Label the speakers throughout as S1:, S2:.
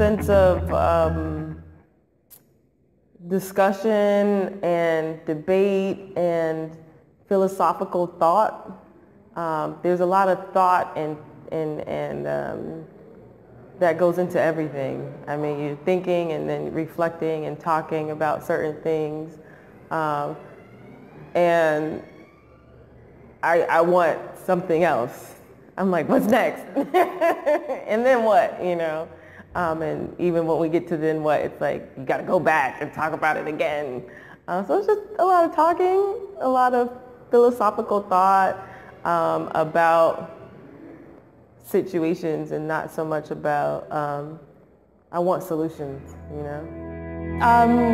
S1: sense of discussion and debate and philosophical thought. There's a lot of thought and that goes into everything. I mean, you're thinking and then reflecting and talking about certain things. And I want something else. I'm like, what's next? And then what, you know? And even when we get to then what, it's like, you gotta go back and talk about it again. So it's just a lot of talking, a lot of philosophical thought about situations and not so much about, I want solutions, you know?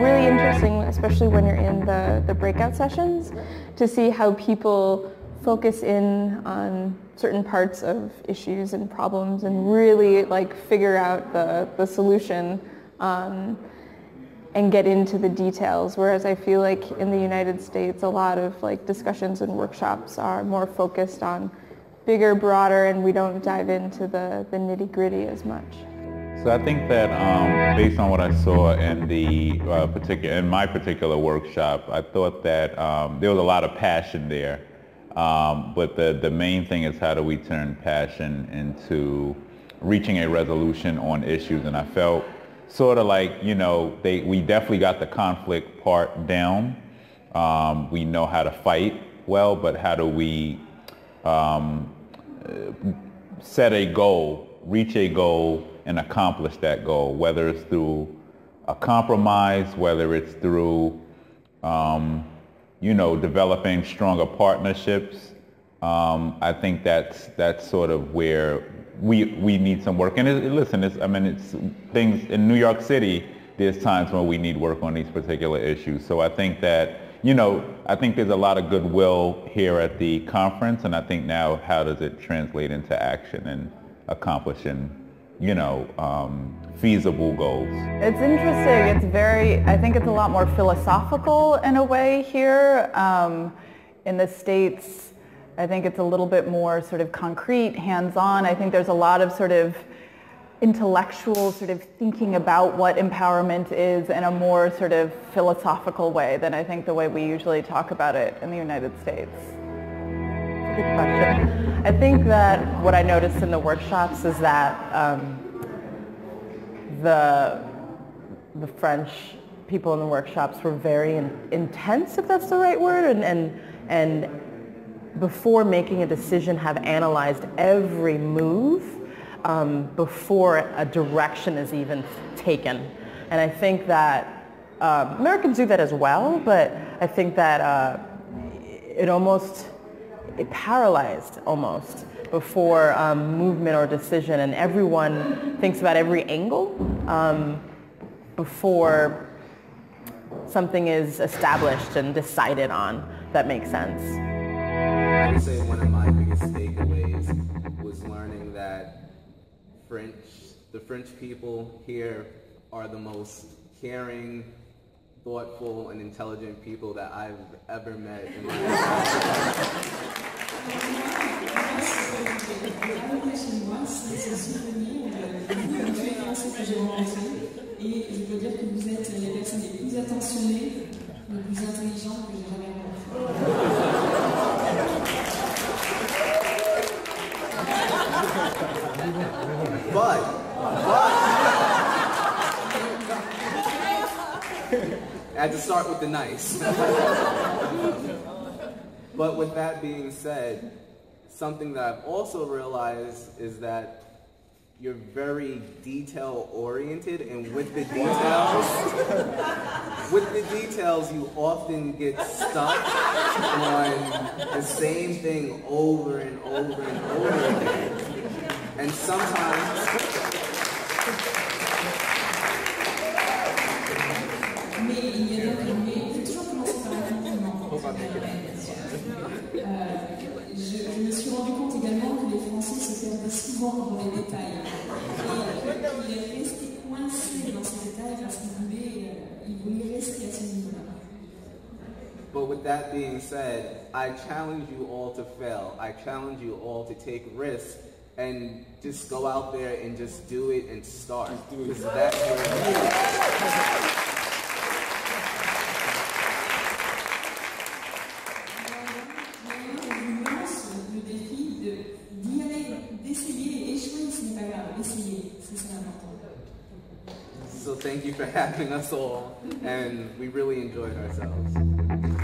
S2: Really interesting, especially when you're in the breakout sessions, to see how people focus in on certain parts of issues and problems and really like figure out the solution and get into the details. Whereas I feel like in the United States, a lot of like discussions and workshops are more focused on bigger, broader, and we don't dive into the nitty-gritty as much.
S3: So I think that based on what I saw in the in my particular workshop, I thought that there was a lot of passion there. But the main thing is, how do we turn passion into reaching a resolution on issues? And I felt sort of like, you know, we definitely got the conflict part down. We know how to fight well, but how do we set a goal, reach a goal, and accomplish that goal, whether it's through a compromise, whether it's through you know, developing stronger partnerships. I think that's sort of where we need some work. And it's things in New York City, there's times when we need work on these particular issues. So I think that, you know, I think there's a lot of goodwill here at the conference, and I think now, how does it translate into action and accomplishing, you know, feasible goals?
S4: It's interesting. I think it's a lot more philosophical in a way here. In the States, I think it's a little bit more sort of concrete, hands-on. I think there's a lot of sort of intellectual sort of thinking about what empowerment is in a more sort of philosophical way than I think the way we usually talk about it in the United States. Good question. I think that what I noticed in the workshops is that the French people in the workshops were very intense, if that's the right word, and before making a decision have analyzed every move before a direction is even taken. And I think that Americans do that as well, but I think that it paralyzed almost before movement or decision, and everyone thinks about every angle before something is established and decided on. That makes sense.
S5: I would say one of my biggest takeaways was learning that the French people here are the most caring, thoughtful, and intelligent people that I've ever met in my life. But I had to start with the nice. But with that being said, something that I've also realized is that you're very detail-oriented, and with the details, you often get stuck on the same thing over and over and over again. And sometimes
S6: je me suis rendu compte également que les Français se perdaient souvent dans les détails. Et ils restaient coincés dans ces détails parce qu'ils voulaient rester à ce niveau-là.
S5: But with that being said, I challenge you all to fail. I challenge you all to take risks and just go out there and just do it and start. Because that's where So thank you for having us all, and we really enjoyed ourselves.